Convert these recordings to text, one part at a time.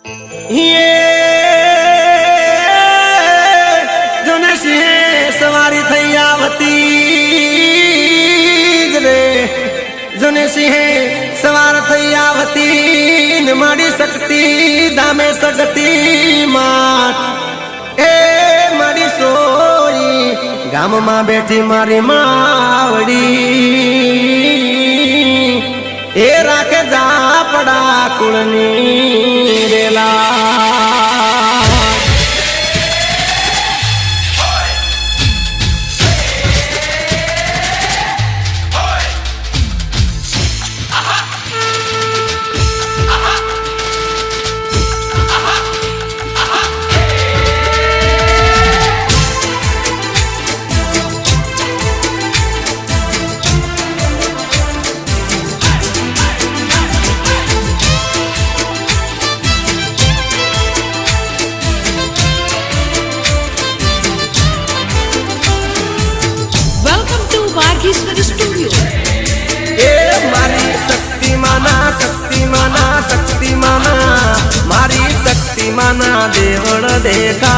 ये जोने सिंह सवारी थई आवती रे जोने सिंह सवार थई आवती न माड़ी सकती दामे सगती माट ए माड़ी सोई गाम में बैठी मारी मावड़ी ए राखे जा पड़ा कुलनी रेला स्टूडियो ए मारी शक्ति माना मारी शक्ति माना देवड़ देखा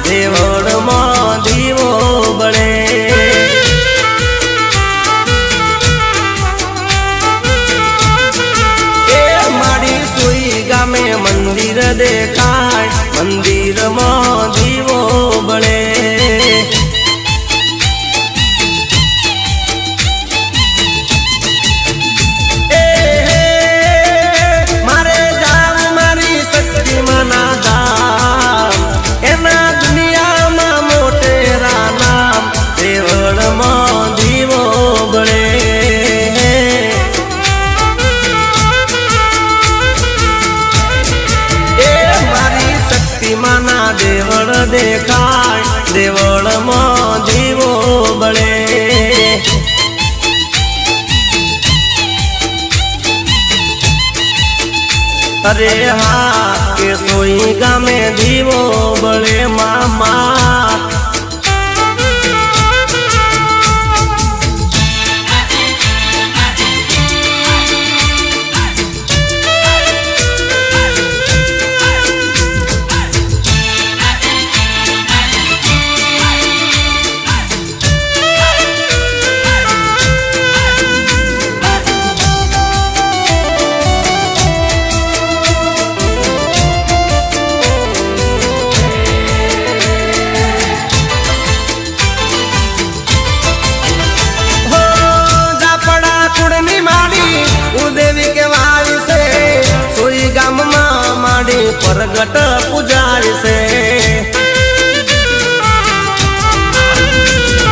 देवड़ में दीवो बड़े ए मारी सुई गामे मंदिर देखा मंदिर में दीवो बड़े माना देवड़ देखाय देवड़ में दीवो बड़े अरे हाँ के सोई गामे दीवो बड़े मामा देवी के वारी से सोई गाम माड़ी प्रगट पुजारी से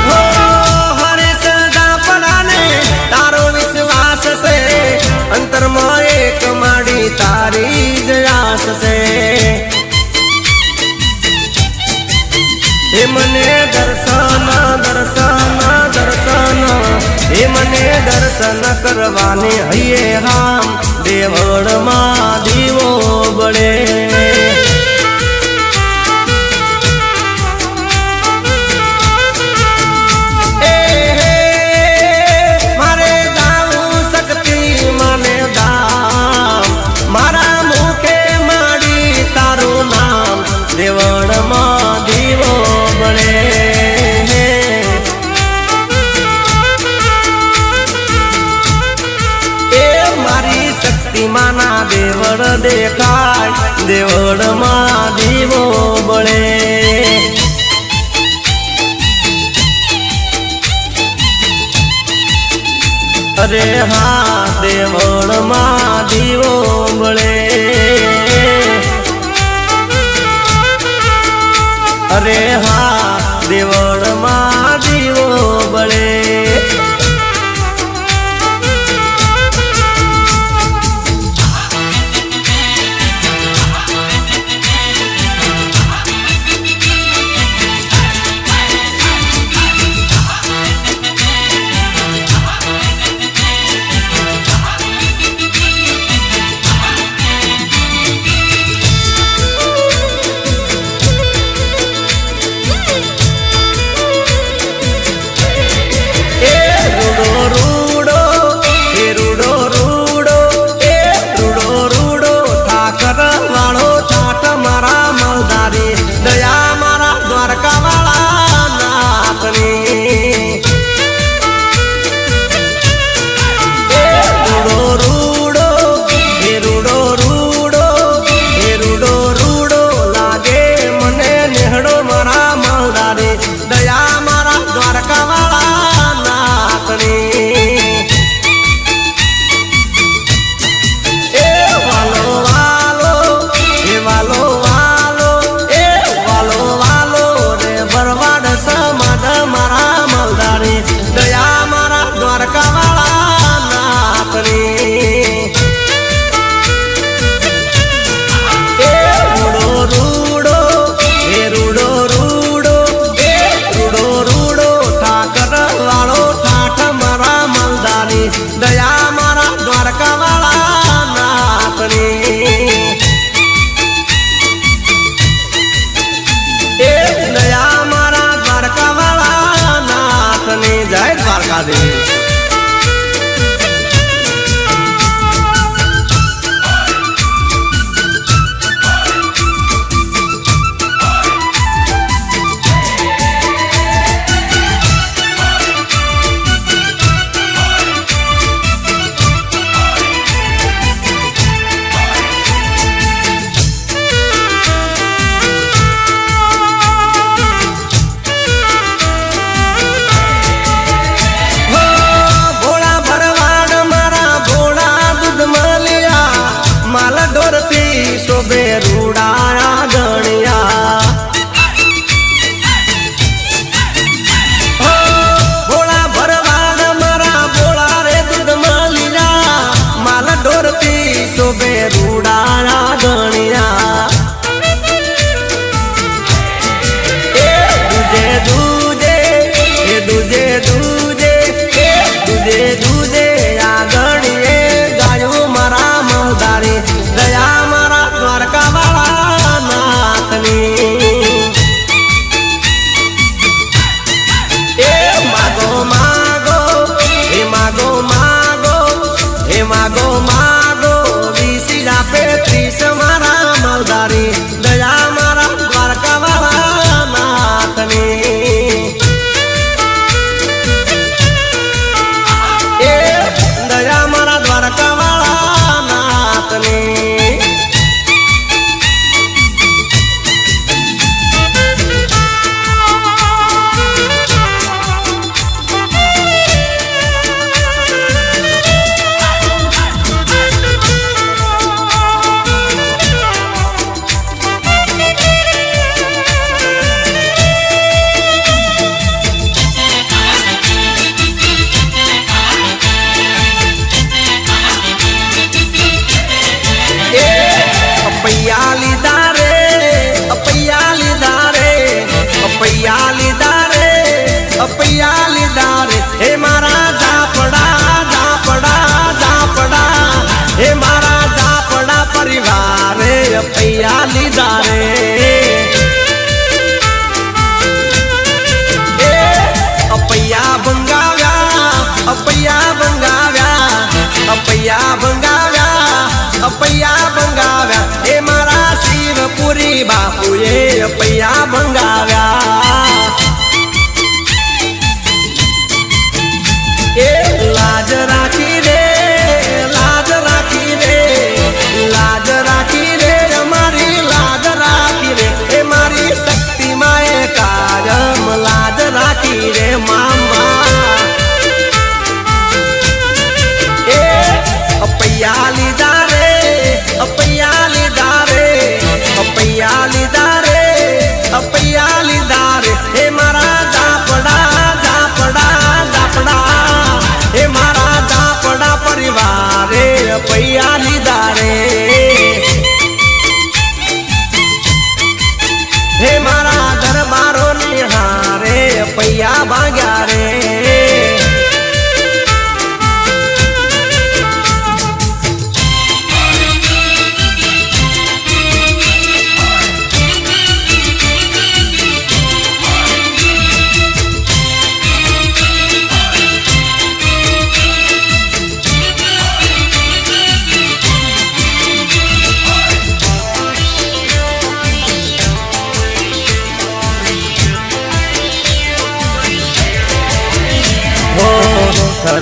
हो हरे सदा पड़ाने तारो विश्वास से अंतर में एक माड़ी तारी जयास से हे मने दर्शन दर्शन दर्शन हे मने दर्शन करवाने हये राम देवड़ मां दीवो बड़े मारे जाऊं सकती माने दाम मारा मुखे माड़ी तारू नाम देवड़ मां दीवो बड़े माना देवड़ देखाय देवड़ मां दीवो बड़े अरे हाँ देवड़ मां दीवो बड़े अरे हाँ देवड़ मां दीवो बड़े દ્વારકાધીશ। શોભે રૂડાયા ગણ્યા ભોળા ભરવાડ મારા ભોળા રે દૂધ મળ્યા માલ ઢોરતી શોભે રૂડાયા ગણ્યા એ દૂજે દૂજે એ દૂજે દૂજે એ દૂજે દૂજે આ ગણીએ ગાયું મારા મલદારી દયા મારા દ્વારકા વાળા નાથની એ માગો માગો એ માગો માગો એ માગો માગો વીસી આપે 30 મારા મલદારી દયા મારા દ્વારકા વાળા નાથની એ દયા મારા દ્વારકા વાળા નાથની अपैया लीधा रे अपैया લીધા રે अपैया લીધા રે अपैया લીધા રે હે મારા ઝાપડા ઝાપડા ઝાપડા હે મારા ઝાપડા પરિવાર રે अपैया લીધા રે એ अपैया ભંગાવ્યા अपैया ભંગાવ્યા अपैया ભંગાવ્યા अपैया ભંગાવ્યા એ મારા શિવપુરી બાપુએ अपैया ભંગાવ્યા એ લાજ રાખી રે લાજ રાખી રે લાજ રાખી રે અમારી લાજ રાખી રે એ મારી શક્તિ માએ કાયમ લાજ રાખી રે મામા એ अपैया લીધા રે अपैया લીધા રે अपैया લીધા રે अपैया લીધા રે હે મારા ઝાપડા ઝાપડા ઝાપડા હે મારા ઝાપડા પરિવાર રે अपैया લીધા રે હે મારા દરબારો નિહારે अपैया ભાગ્યા રે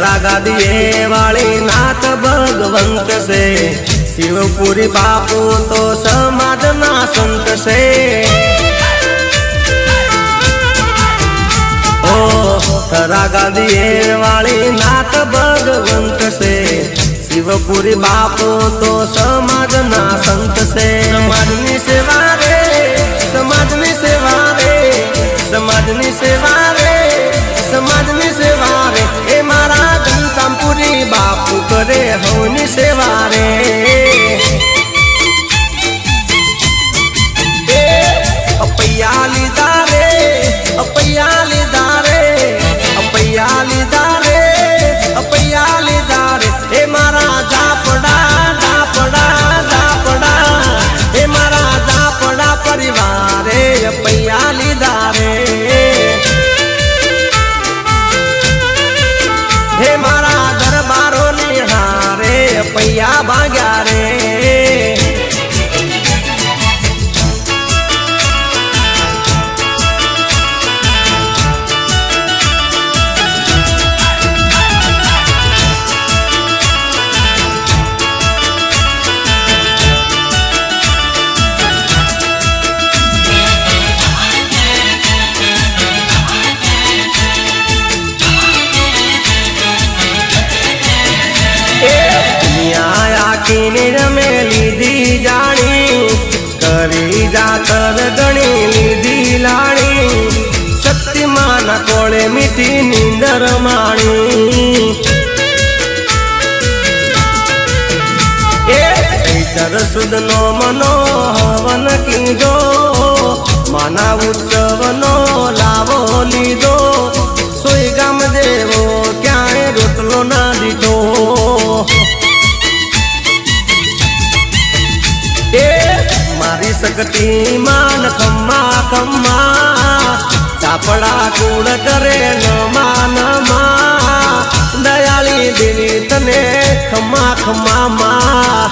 रागादिए वाले नाथ भगवंत से शिवपुरी बापू तो समाधना संत से ओ रागादिए वाले नाथ भगवंत से शिवपुरी बापू तो समाधना संत से समाजनी सेवा रे समाजनी सेवा रे समाजनी सेवा रे समाजनी सेवा रे ए मारा घनश्यामपुरी बापू करे होनी सेवा रे ए अपैया લીધા રે अपैया લીધા રે अपैया લીધા રે अपैया લીધા રે એ મારા ઝાપડા ઝાપડા ઝાપડા એ મારા ઝાપડા પરિવાર રે अपैया લીધા રે જાતર ગણી લીધી લાણી શક્તિમાન કોળે મીઠી નીંદર માણી એ ચૈતર સુદ નો મનો હવન કીધો માના ઉત્સવ નો લાવો લીધો સોઈ ગામ દેવો ક્યાંય રોટલો ના દીધો એ મારી શક્તિ માન ખમ્મા ખમ્મા ચાપડા કુળ કરે નમા નમા દયાળી દેવી તને ખમ્મા ખમ્મા મા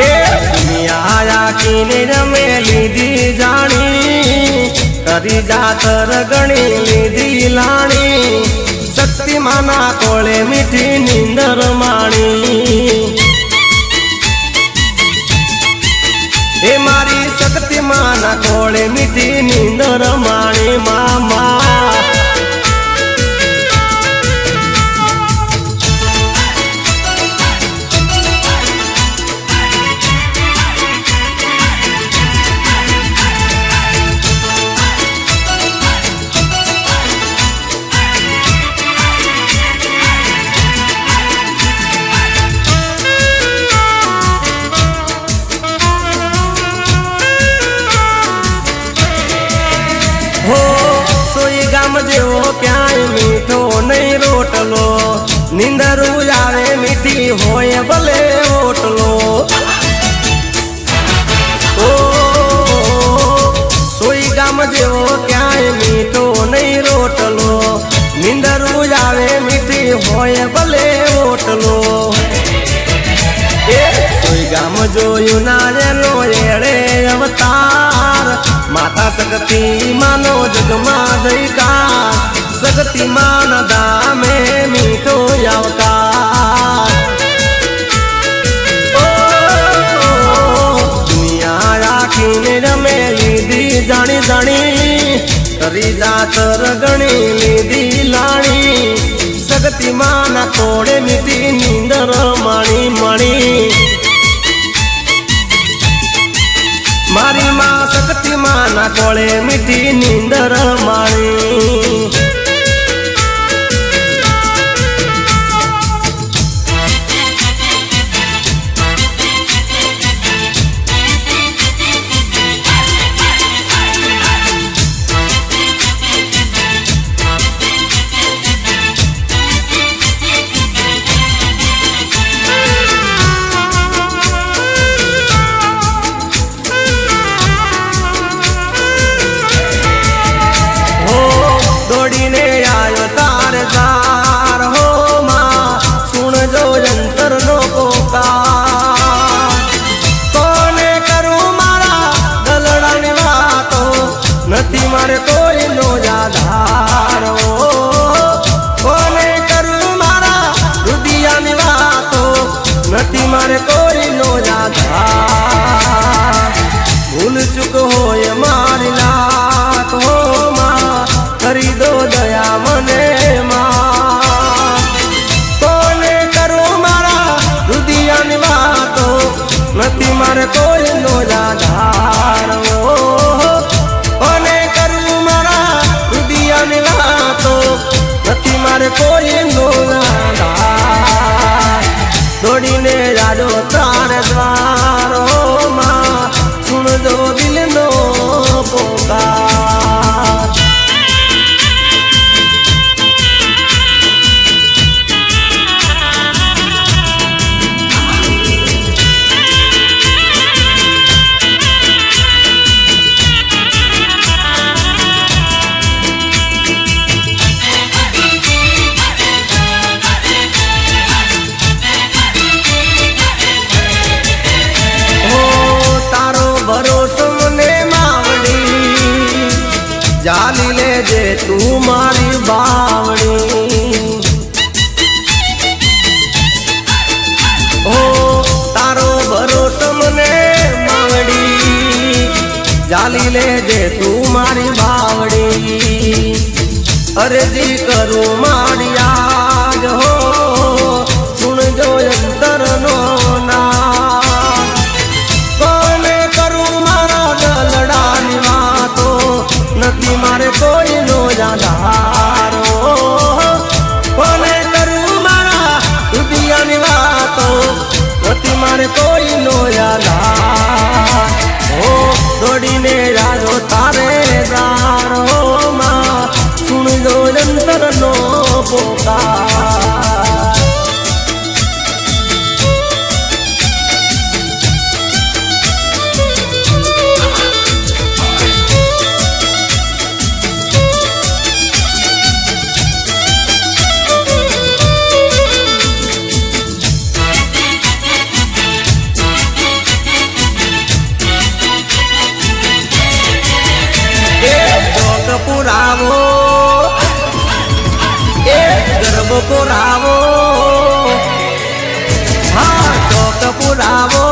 એ દુનિયા આખીને રમે લીધી જાણી કરી જાતર ગણી લીધી લાણી શક્તિમાના કોળે મીઠી નીંદર માણી એ મારી શક્તિમાના કોળે મીઠી નીંદર માણી મામા હો સોઈ ગામ જેવો ક્યાંય મીઠો નહીં રોટલો નીંદરું આવે મીઠી હોય ભલે ઓટલો ઓ સોઈ ગામ જેવો ક્યાંય મીઠો નહીં રોટલો નીંદરું આવે મીઠી હોય ભલે ઓટલો એ સોઈ ગામ જોયું ના એનો એળે અવતાર માતા શક્તિ માનો જગમાં જયકાર શક્તિ માન દામે મીઠો આવકાર દુનિયા રાખીને રમે લીધી જાણી જાણી કરી જાતર ગણી લીધી લાણી શક્તિ માના કોળે મીઠી નીંદર માણી મણી મારી માં શક્તિમાના કોળે મીઠી નીંદર માણી દોડીને આવ્યો તાર જાર હો માં સુણજો જંતર નો પોકાર કોને કરું મારા દલડાની વાતો નથી મારે કોઈ નો આધાર કોને કરું મારા રુદિયાની વાતો નથી મારે કોઈ નો આધાર ભૂલ ચૂક હોય મારી લાત હો માં કરી દો દયા મને માં કોને કરું મારા રુદિયાની વાતો નથી મારે કોઈ નો આધાર કોને કરું મારા રુદિયાની વાતો નથી મારે કોઈ નો આધાર દોડીને જાડો તાર દ્વારો માં સુણજો દિલનો પોકાર જાલી લેજે તું મારી બાવણી ઓ તારો ભરોસો મને માવડી જાલી લેજે તું મારી બાવડી અરજી કરું મારી આજ હો સુણજો અંતર નો ના कोई नो यादा ओ दौड़ी ने यादो तारे दारो माँ सुन दो अंतर नो पुकार पुरावो ए गर्भ पुरावो हाँ चौक पुरावो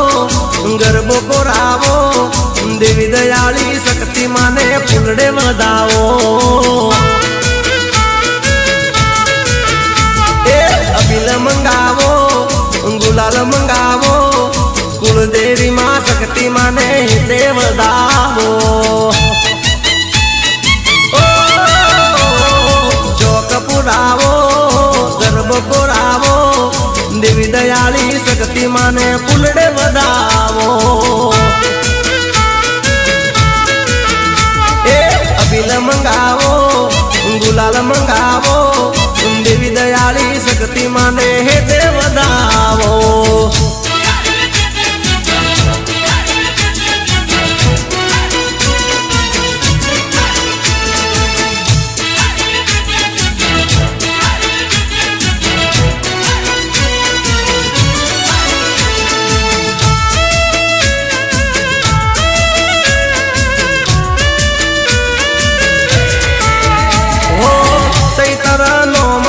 गर्भ पुरावो देवी दयाली शक्ति माने फूलड़े वधावो ए अबिल मंगावो गुलाल मंगावो कुलदेवी माँ शक्ति माने देव दावो पुरावो गर्भ पुरावो देवी दयाली शक्ति माने फूलड़े वधावो ए अबिल मंगावो गुलाल मंगावो देवी दयाली शक्ति माने हे देव दावो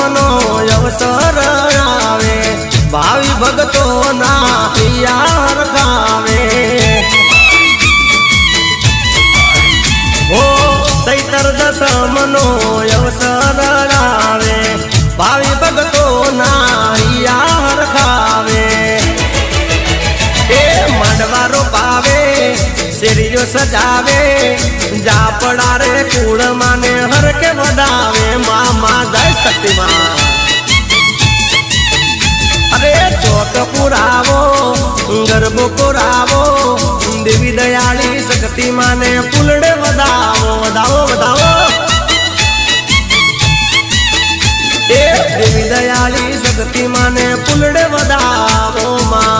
अवसर आवे भावी भगतो ना यार खावे हो सैतर दस मनो अवसर आवे भावी भगतो ना यार खावे ए मंडवारो पावे सिरियो सजावे जा पड़ा रे कूड़ माने हर के वधावे मामा जय शक्ति माँ अरे चौक पुरावो गर्भ पुरावो देवी दयाली शक्ति माने फूलड़े वधावो वधावो वधावो ए देवी दयाली शक्ति माने फूलड़े वधावो माँ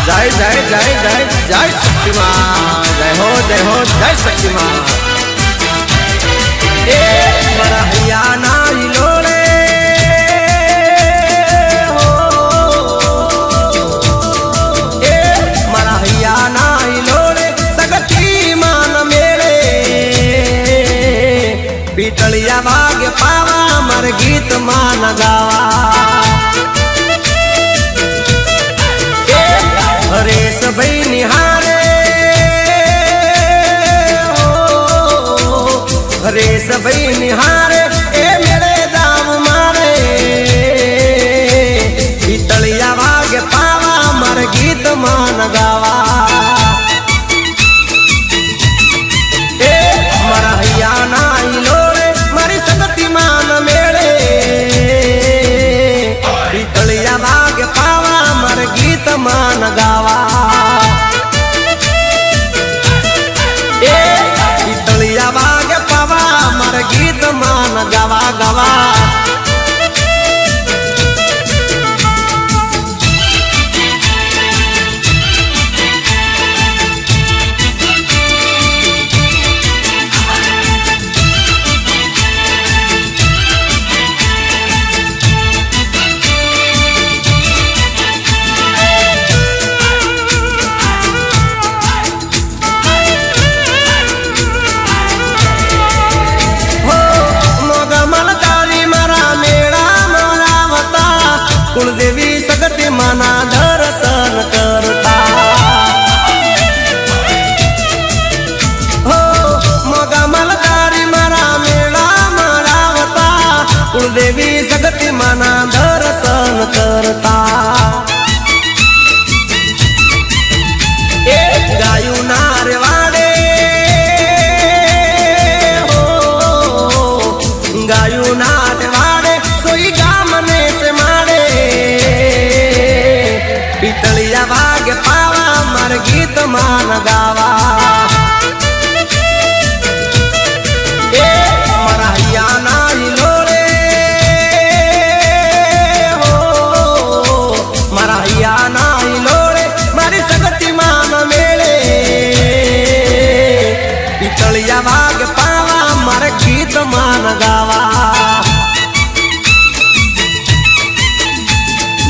जय जय जय जय जय शक्ति माँ जय हो जय शक्ति माँ ए बरहिया नाई लोड़े हो ए मरहिया नाई लोड़े सगती मान मेरे बीतलिया भाग्य पावा मर गीत मान गावा हरेश भाई निहारे हरेश भाई निहारे ए मेरे दाम मारे बीतलिया भाग्य पावा मर गीत मान गावा ए मरहिया नाई लोड़े मरी सकती मान मेरे बीतलिया भाग्य पावा मर गीत मान गावा ए बीतलिया भाग्य पावा मर गीत मान गावा गावा कुलदेवी सगती माना दर्शन करता हो मगा मलकारी मारा मेला मारावता कुलदेवी सगती माना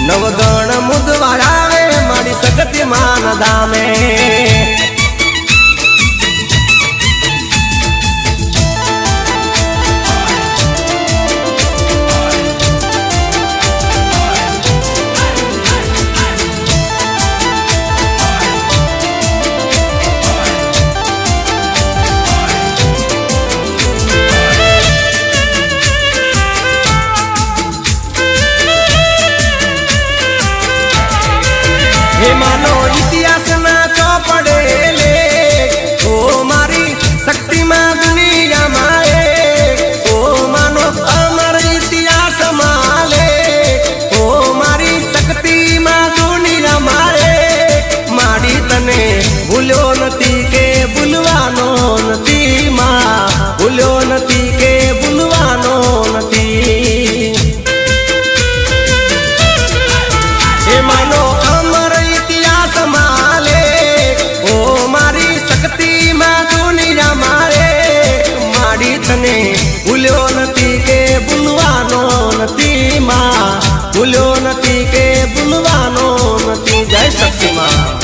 नवगण मुदवाड़ावे मारी सकती मान धामे हे मानो इतिहास ना चौपड़े ले ओ मारी शक्ति में दुनिया माए ओ मानो अमर इतिहास माले ओ मारी शक्ति में दुनिया मारे मारी तने भूलो नती के बुलवानो नती माँ भूलो नती के बुलवानो नती हे मानो भूल्यो नती के बुलवानो नती माँ भूल्यो नती के बुलवानो नती जय शक्ति माँ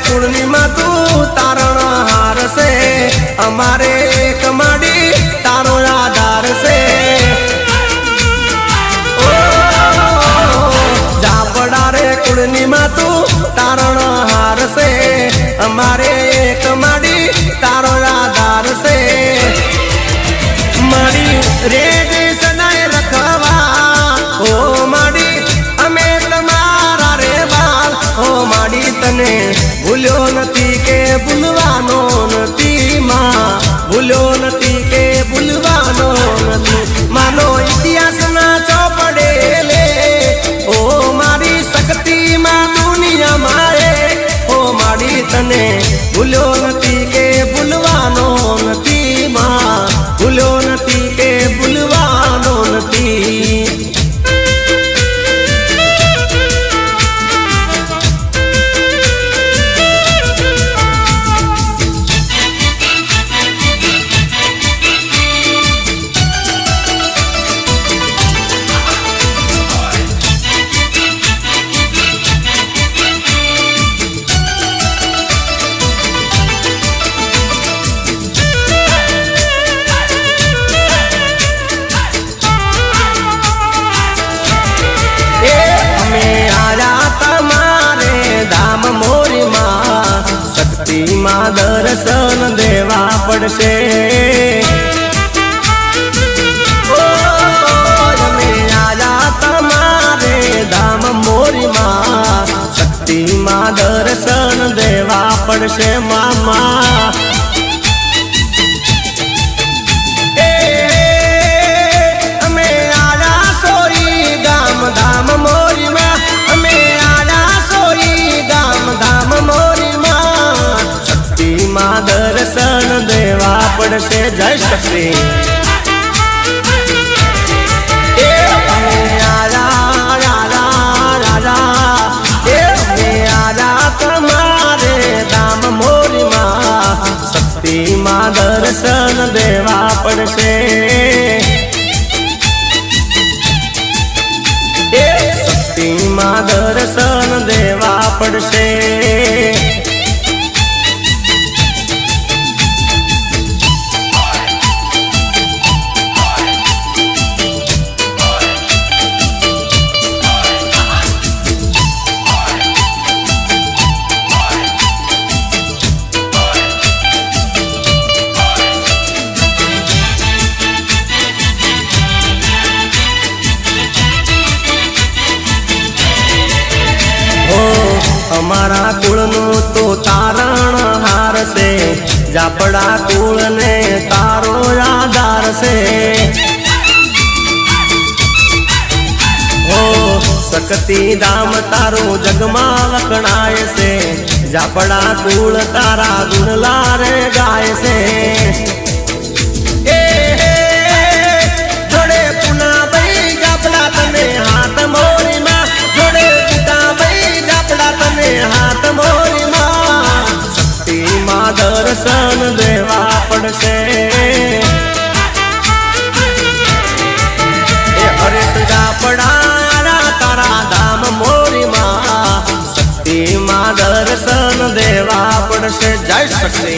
पूर्णिमा तू तारण हार से हमारे एक माड़ी तारो आधार से ओ जा पड़ा रे पूर्णिमा तू तारण हार से हमारे एक माड़ी तारो आधार से माड़ी रेज सनाए रखवा ओ माड़ी हमें तुम्हारा रे बाल ओ माड़ी तने भूल्यो नती के बुलवानो नती माँ भूल्यो नती के बुलवानो नती मानो इतिहास ना चौपड़े ले ओ मारी शक्ति माँ दुनिया मारे ओ मारी तने भूल्यो नती के बुलवानो नती माँ भूल्यो नती के बुलवानो नती माँ दर्शन देवा पड़से ओ आजा तमारे धाम मोरी माँ शक्ति माँ दर्शन देवा पड़से मामा हमें आजा सोई गाम धाम मोरी माँ हमें आजा सोई गाम धाम मोरी माँ दर्शन देवा पड़से जय शक्ति आजा राजा राजा आजा तुम्हारे दाम मोरी माँ शक्ति माँ दर्शन देवा पड़से शक्ति माँ दर्शन देवा पड़से हमारा कुळनो तो तारण हार से जापड़ा कुळ ने तारो आधार से शक्ति धाम तारो जगमा वखणाय से जापड़ा कूल तारा गुणला रे गाय से जोड़े पुना भाई जापड़ा तने हाथ मोरी माँ जोड़े पिता भाई जापड़ा तने हाथ मोरी माँ शक्ति माँ दर्शन देवा पड़से हरेश जापड़ा तारा धाम मोरी माँ शक्ति माँ दर्शन देवा पड़से जय शक्ति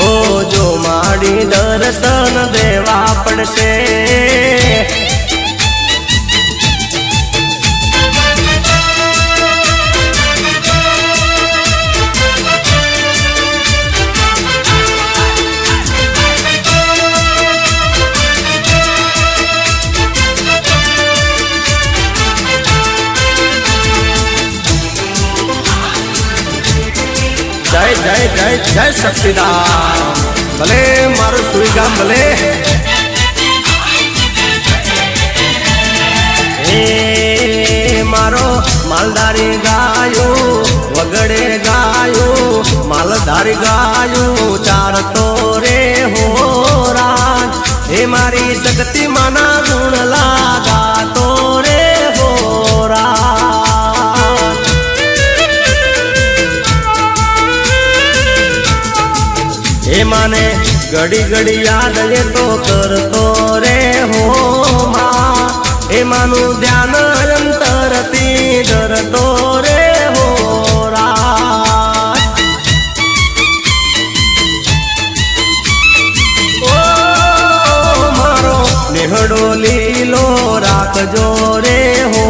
ओ जो माड़ी दर्शन देवा पड़से जय जय जय जय शक्तिदान भले मारो सुईगाम भले मारो मालधारी गायो वगड़े गायो मालधारी गायो चार तोरे हो रान हे मारी शक्ति माना गुण लागा तोरे हो रान हे माने घड़ी घड़ी याद ये तो करतो रे हो माँ हे मानु ध्यान अंतरती धरतो रे हो रात ओ मारो नेहड़ो लीलो राखजो रे हो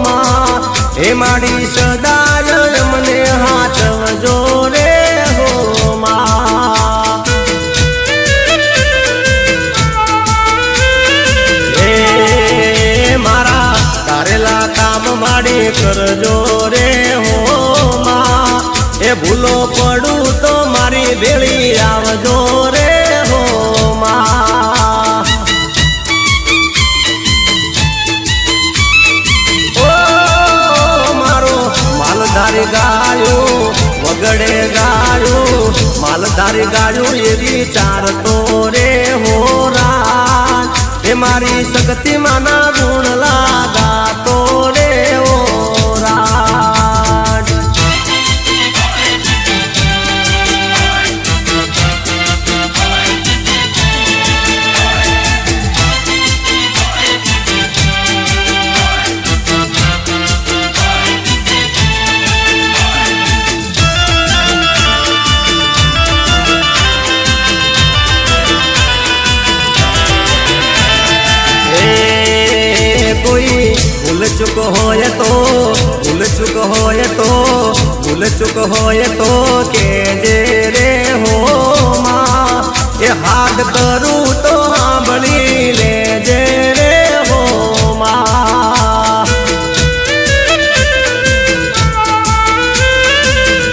माँ हे माड़ी सदाय मने हाचवजो रे हो माँ काम माड़ी करजो रे हो माँ ए भूलो पड़ू तो मारी भेड़ी आवजो रे हो माँ ओ मारो मालधारी गायो वगड़े गायो मालधारी गायो ये विचार तो रे हो रात हे मारी शक्ति माना गुण लागा तो रे ओ राज कोई भूल चुक होए तो भूल चुक होए तो भूल चुक होए तो के जे रे हो माँ ये हाथ करूँ तो बड़ी ले जे रे हो माँ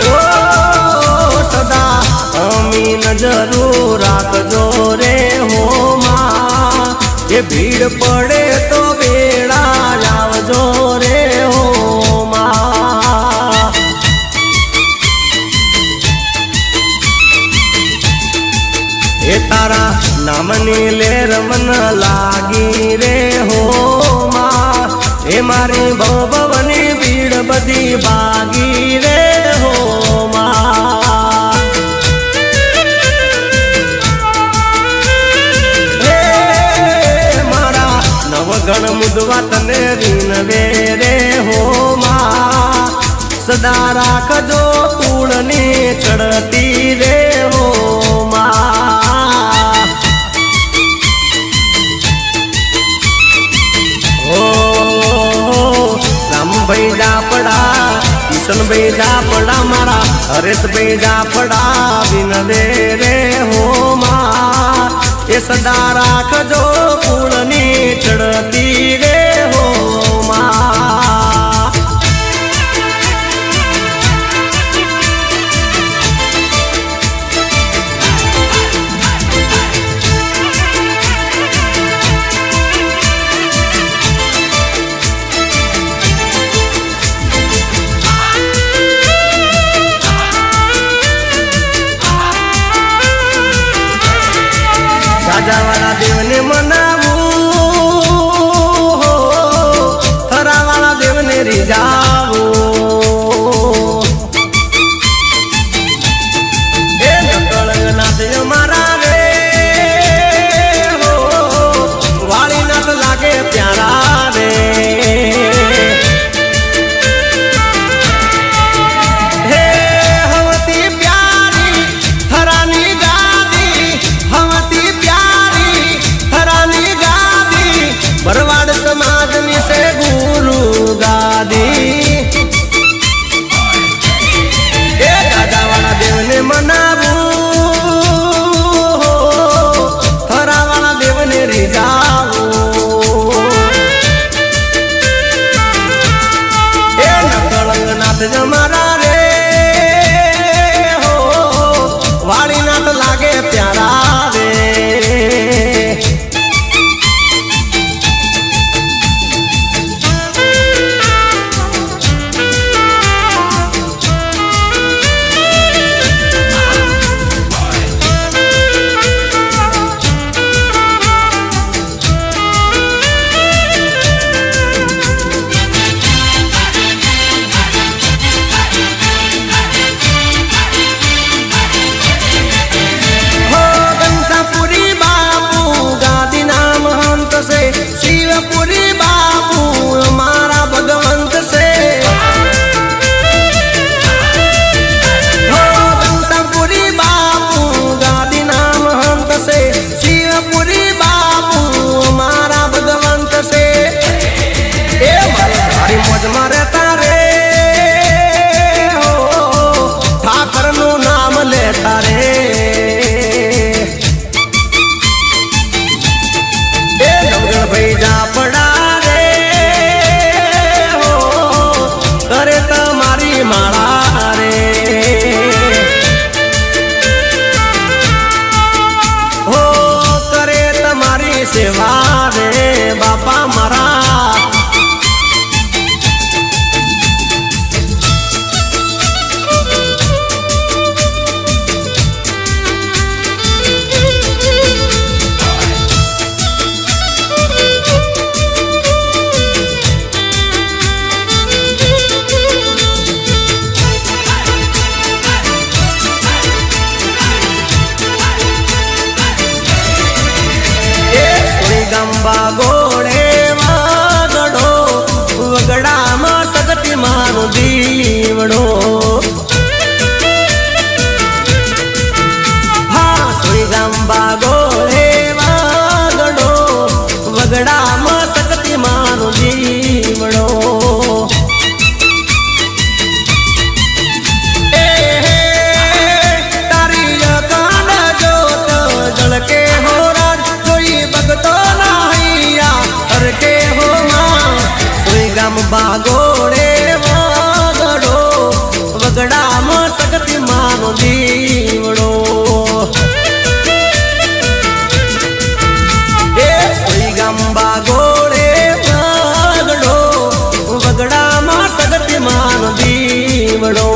ओ सदा अमीन जरूर राखजो रे हो माँ ये भीड़ पड़े तो बेड़ा लावजो रे हो माँ ये तारा नामनी लेर मन लागी रे हो माँ ये मारी भवनी भीड़ बदी बागी रे हो माँ गण मुदवा तने रीन वेरे हो माँ सदा राखजो कूड़नी चढ़ती रे हो माँ हो राम भाई जा पड़ा किशन भाई जा पड़ा मारा हरेश भाई जा पड़ा बिन वेरे हो माँ ये सदा राखजो कूड़नी चढ़ती रे हो माँ રાજાવાળા દેવને મનાવું, થરાવાળા દેવને રીઝાવું. એ નકળનાથ અમારા રે હો, વાળીનાથ લાગે પ્યારા રે. ભરવાડ સમાજની સે ગુરુ ગાદી. એ રાજાવાળા દેવને મનાવું, થરાવાળા દેવને રીઝાવું. એ નકળનાથ જમારા રે હો, વાળીનાથ લાગે પ્યારા રે. શિવપુરી બાપુ અમારા ભગવંત છે. ઘનશ્યામપુરી બાપુ ગાદીના મહંત છે. શિવપુરી બાપુ અમારા ભગવંત છે. એ મારી મોજમાં રહેતા રે હો, ઠાકરનું નામ લેતા રે. ભૈજા પડા રે હો, કરે તમારી માળા રે હો, કરે તમારી સેવા રે બાપા મારા. ગંબા ગોળે વાગડો, વગડામાં સગતી મારો દીવડો. હા સુઈ ગંબા ગોળે વાગડો, વગડામાં સગતી મારો દીવડો. એ તારી કાંડ જોત જળકે હો રાજ, જોઈ ભગતો કે હો માં. સુઈ ગંબા ગોળે વાગડો, વગડામાં સગતી માનો દીવડો. એ સુઈ ગંબા ગોળે વાગડો, વગડામાં સગતી માનો દીવડો.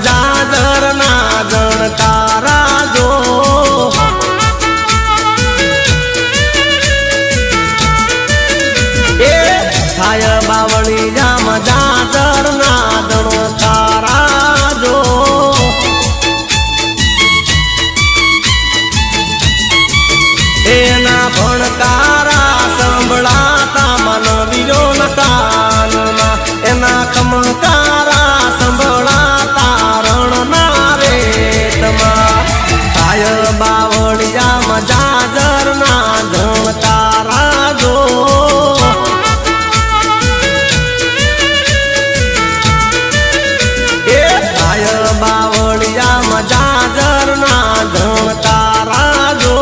જાજર ના જણકારા જો એ થાય બાવળી જામ જાજર ના જણકારા જો એના ભણકારા સંભળાતા મન વીરો ના કાનમાં એના ખમકારા સંભળાતા રણ ના રેતમાં થાય બાવળિયા જાજર ના જણકારા જો એ થાય બાવળિયા જાજર ના જણકારા જો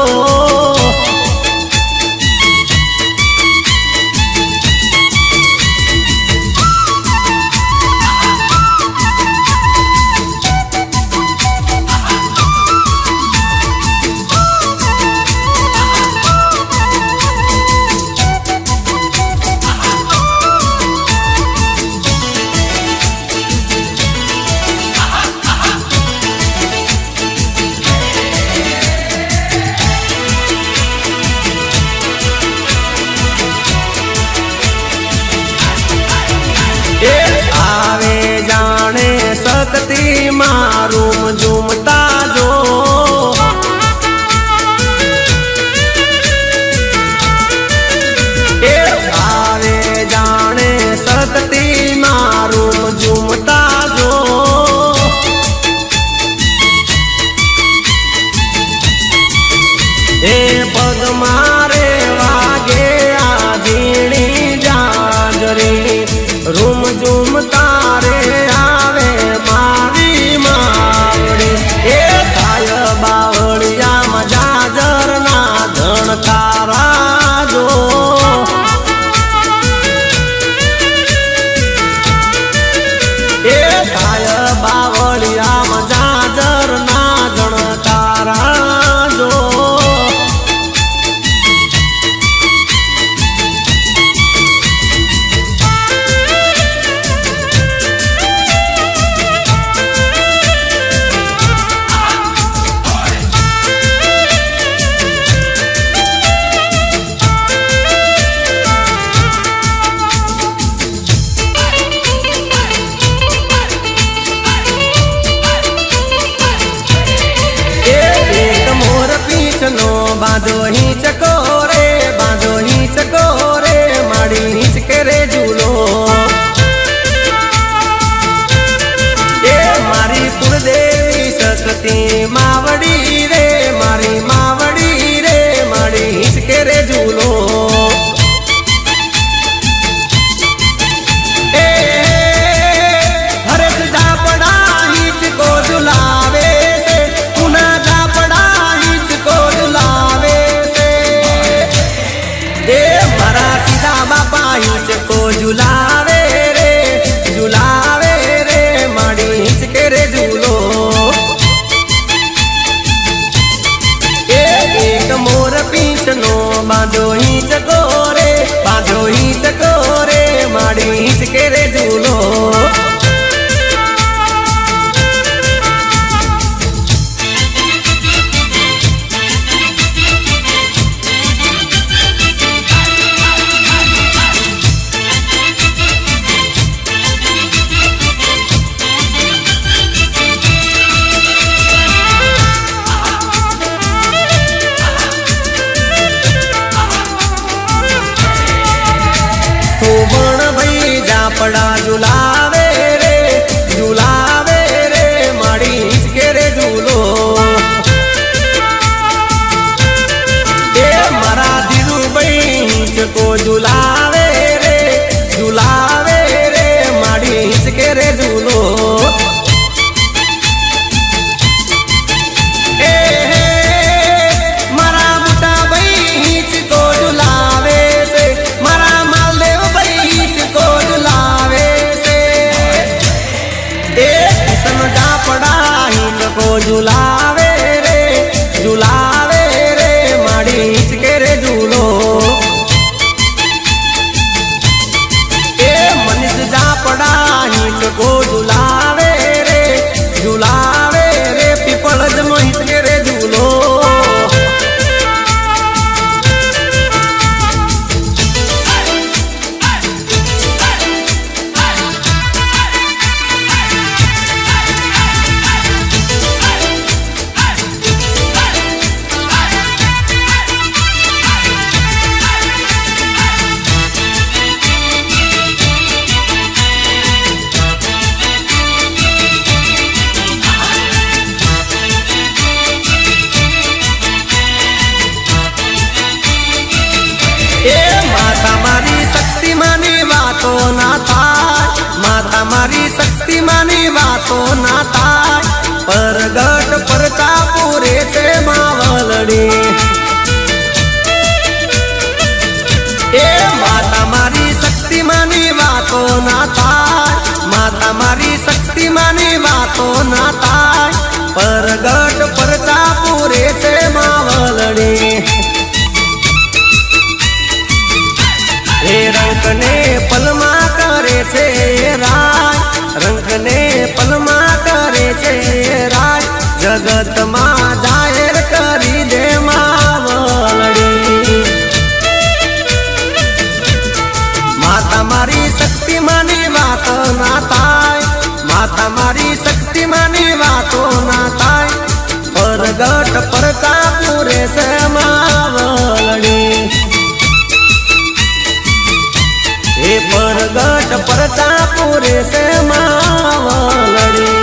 આવે જાણે શક્તિ મારું ઝૂમતા જો એ આવે જાણે શક્તિ મારું ઝૂમતા જો એ પગ મારે વાગે આ ઝીણી જાજરી રૂમ ઝૂમ તારે આવે મારી માવડી એ થાય બાવળિયામાં જાજર ના જણકારા જો એ થાય બાવળિયામાં જાજર ના જણકારા જો બાંધો હિંચકો રે બાંધો હિંચકો રે માડી હિંચકે રે ઝૂલો એ મારી કુળદેવી શક્તિ માવડી રે મારી માવડી રે માડી હિંચકે રે ઝૂલો એ હરેશ ઝાપડા હિંચકો ઝુલાવે છે પુના ઝાપડા હિંચકો ઝુલાવે એ મારા સીધા બાપા હિંચકો ઝુલાવે રે માડી હિંચકે રે ઝૂલો એ એક મોર પીંછનો બાંધો હિંચકો રે બાંધો હિંચકો રે માડી હિંચકે રે ઝૂલો ઝાપડા ઝુલાવે રે માડી હિંચકે રે ઝૂલો એ મારા ધીરુભાઈ હિંચકો ઝુલાવે રે માડી હિંચકે રે ઝૂલો એ મારા મોટા ભાઈ હિંચકો ઝુલાવે છે મારા માલદેવ ભાઈ હિંચકો ઝુલાવે છે એ ઝાપડા હિંચકો ઝુલાવે રે માડી હિંચકે રે ઝૂલો એ મનીષ ઝાપડા હિંચકો ઝુલાવે शक्ति मानी बात ना थाय, माता मारी शक्ति मानी बातो ना थाय। परगट परचा पूरे से मावलड़ी, हे परगट परचा पूरे से मावलड़ी।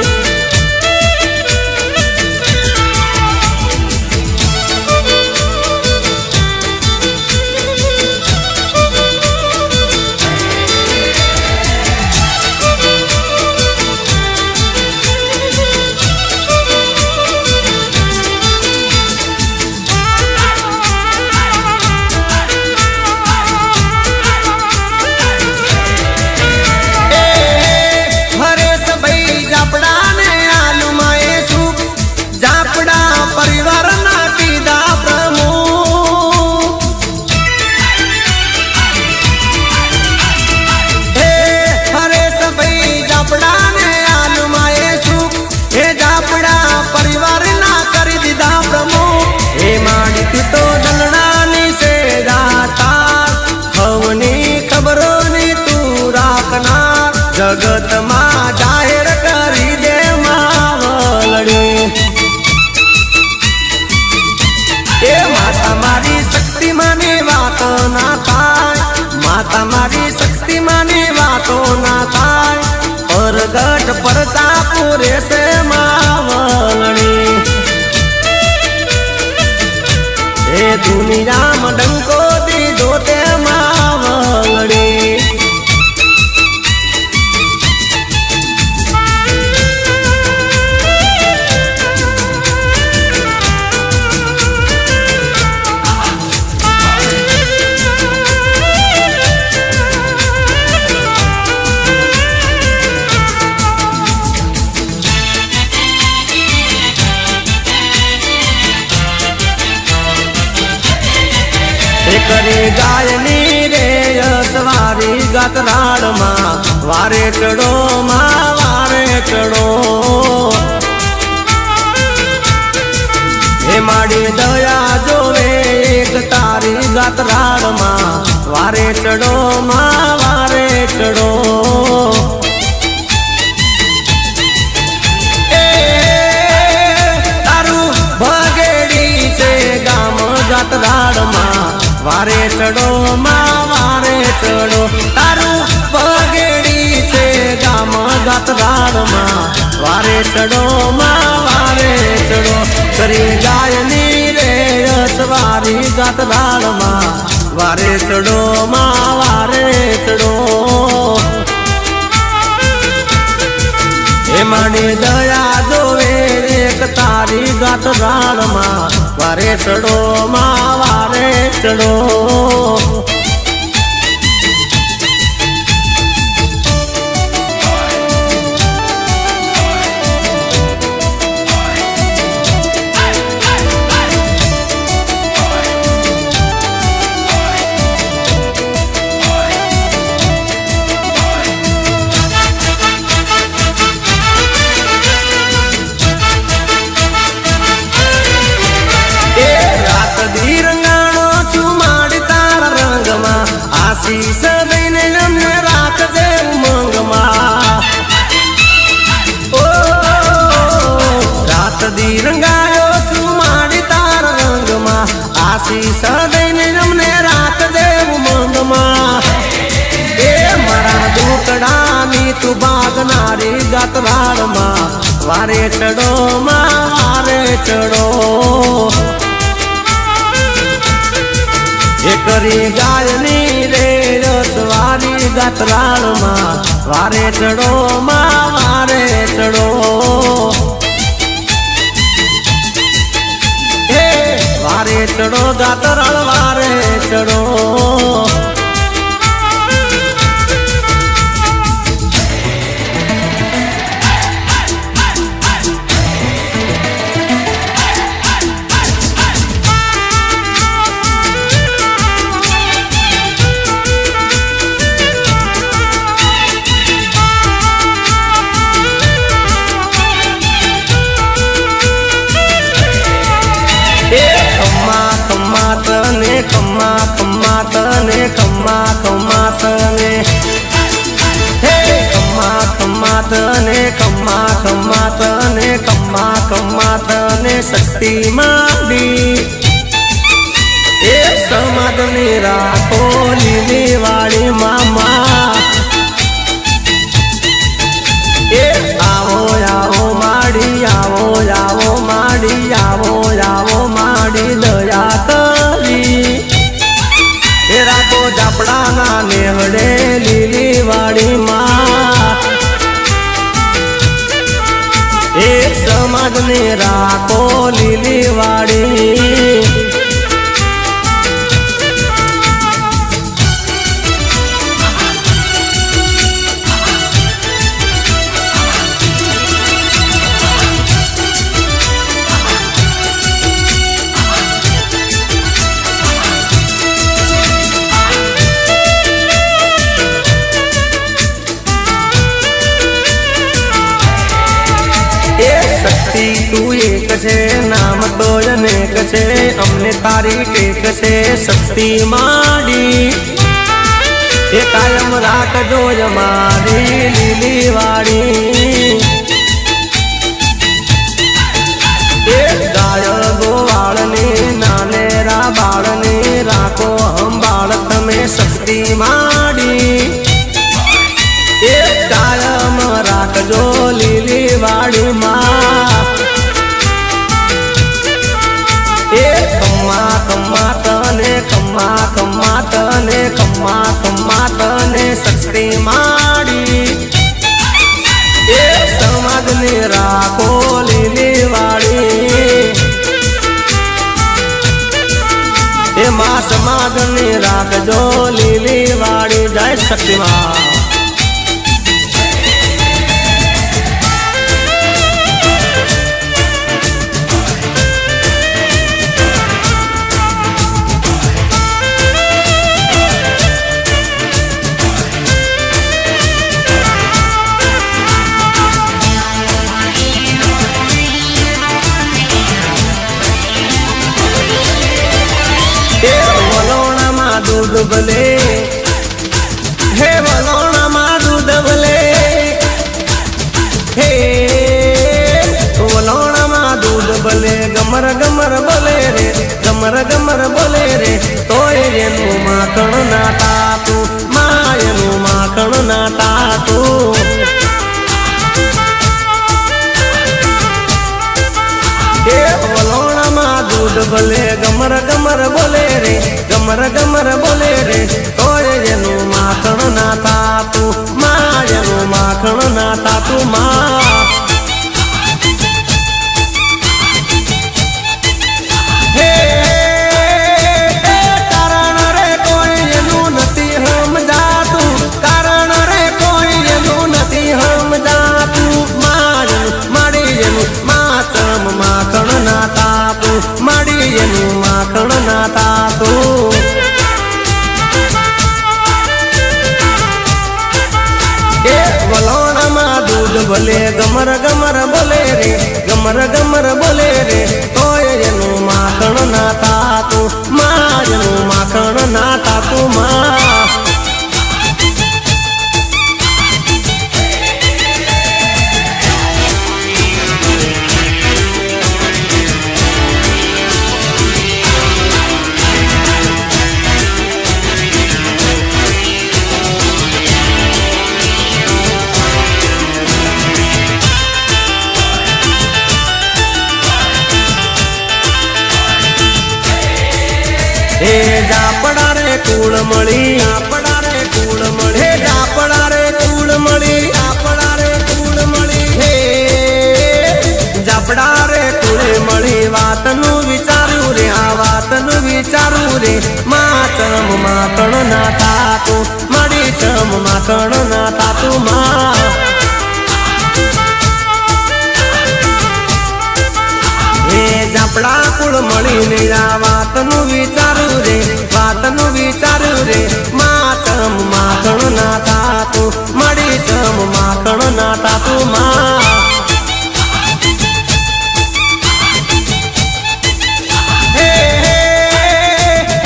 तो दलडानी से जाता हवनी खबरोनी तू राखनार, जगत मा जाहिर करी दे मावलड़ी। ए माता मारी शक्ति मानी बातो ना थाय, माता मारी शक्ति मानी बातो ना थाय। परगट परचा पूरे से मावलड़ी, ए दुनिया में डंको दी दोते मावलड़ी। करे गायनी रे सवारी गातराड़ माँ, वारे चढ़ो माँ वारे चढ़ो। हे माड़ी दया जोवे एक तारी गातराड़ माँ, वारे चढ़ो माँ वारे चढ़ो। तारू भगेड़ी से गाम गातराड़ माँ, वारे चढ़ो माँ वारे चढ़ो। तारू पगेड़ी से गाम गातराड़ माँ, वारे चढ़ो माँ वारे चढ़ो। करी गायनी रे सवारी गातराड़ माँ, वारे चढ़ो माँ वारे चढ़ो। हे मानी दया जोवे एक तारी गातराड़ माँ, वारे चढ़ो माँ वारे चढ़ो। आशीष देने हमने रात दे उमंग माँ, ओ रात दी रंगायो चुमाड़ी तार रंग माँ। आशीष देने हमने रात दे उमंग माँ। ए मरा दुकड़ा नी तू बागनारी गातराड़ माँ, वारे चढ़ो माँ वारे चढ़ो। करी गायनी रे सवारी गातराड़ माँ, वारे चढ़ो माँ वारे चढ़ो। हे वारे चढ़ो गातराड़ वारे चढ़ो। खम्मा खम्मा तने खम्मा खम्मा तने खम्मा शक्ति माडी ए समाधनी राखो लीली वाली मामा ए आवो आवो माडी आवो आवो माडी आवो आवो माडी दया करी ए राखो जापड़ा ना नेवड़े लीली वाली माँ ए समाधनी राखो लीली वाली शक्ति तू एक छे नाम तो अनेक छे अमने तारी टेक छे शक्ति माडी ए कायम राख जो मारी लीली वाड़ी ए गाय गोवाल ने नानेरा बाल ने राखो हम बालक में शक्ति माडी ए कायम राख जो लीली वाड़ी माँ ए खम्मा खम्मा तने खम्मा खम्मा तने खम्मा खम्मा तने शक्ति माडी ए समाधनी राखो लीली वाड़ी ए माँ समाधनी राख जो लीली वाड़ी जय शक्ति माँ दूध बले हे वलोणा मा दूध बले हे वलोणा मा दूध बले गमर गमर बोले रे गमर गमर बोले रे तोय रेनु माखण ना तातू मायनु माखण ना तातू हे वलोणा मा दूध बले गमर गमर बोले रे गमर गमर बोले रे तोय रेनु माखण ना तातू मायनु माखण ना तातू माँ हे कारण रे कोई एनु नती हम जातू कारण रे कोई एनु नती हम जातू माड़ी एनु माचम माखण ना तातू माड़ी एनु माखण ना तातू ए वलोणा मा दूध बोले गमर गमर बोले रे गमर गमर बोले रे तोय एनु माखण ना तातू मायनु माखण ना तातू माँ हे जापड़ा रे कूड़ मळी जापड़ा रे कूड़ मळी हे जापड़ा रे कूड़ मळी जापड़ा रे कूड़ मळी हे जापड़ा रे कूड़े मळी वातनु विचारू रे आ वातनु विचारू रे माचम माखण ना तातू मळी चम माखण ना तातू माँ जापड़ा कुळ मळीने आ वातनु विचारू रे माचम माखण ना तातू मळी चम माखण ना तातू माँ हे हे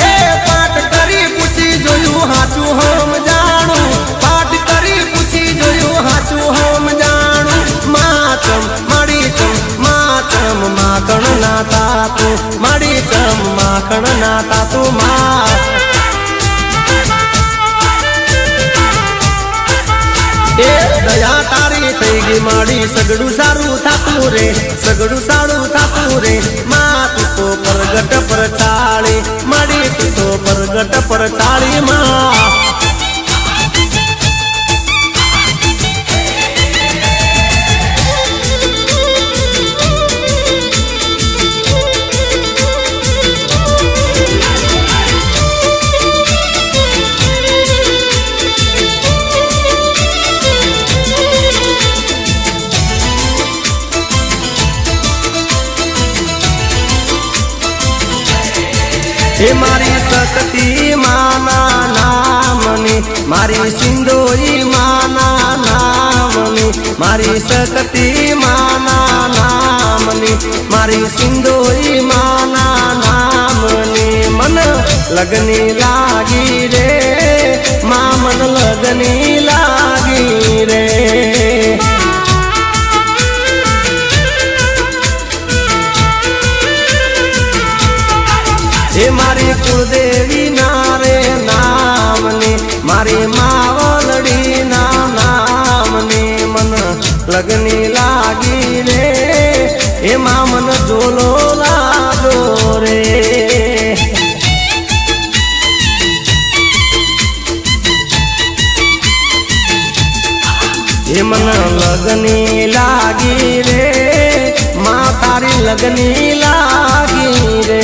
हे पाठ करी पूछी जोयू हाचू हम जाणू पाठ करी पूछी जोयू हाचू हम जाणू माचम मळी चम माचम माखण ना તાતું મારી ચમ માખણ ના તાતું માં એ દયા તારી થઈ ગઈ મારી સગડું સારું થાતું રે સગડું સારું થાતું રે માં તું તો પરગટ પર ચાળી મારી તું તો પરગટ પર ચાળી માં हे मारी सकती माना नामनी मारी सिंदोरी माना नामनी मारी सकती माना नामनी मारी सिंदोरी माना नामनी मन लगनी लागी रे मां मन लगनी लागी रे हे मारी कुलदेवी नारे नामनी मारी मावलड़ी ना नामनी मन लगनी लागी रे हे मां मन जोलो लागो रे हे मन लगनी लागी रे मां तारी लगनी लागी रे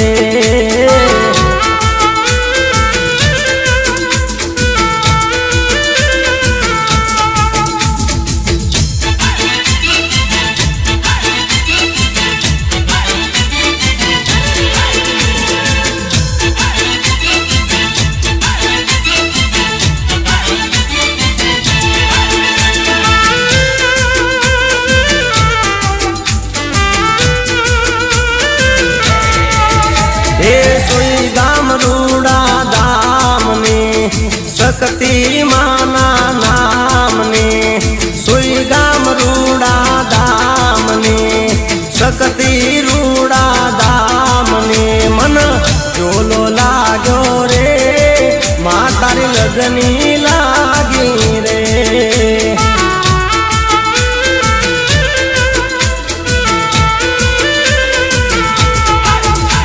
सकती माना नामनी सुई गाम रूड़ा दामनी सकती रूड़ा दामनी मन जोलो लागो रे मां तारी लगनी लागी रे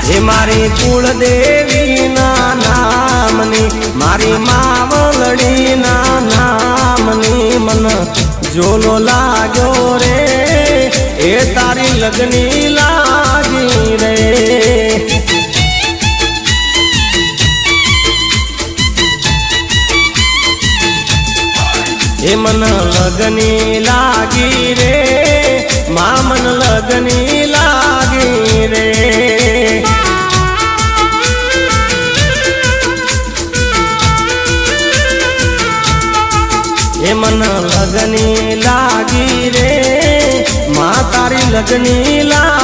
हे मारी कुलदेवी ना नामनी मारी मावलड़ी ना नामनी मन जोलो लागो रे ए तारी लगनी लागी रे हे मन लगनी लागी रे मां मन लगनी लागी रे हे मन लगनी लागी रे मां तारी लगनी लागी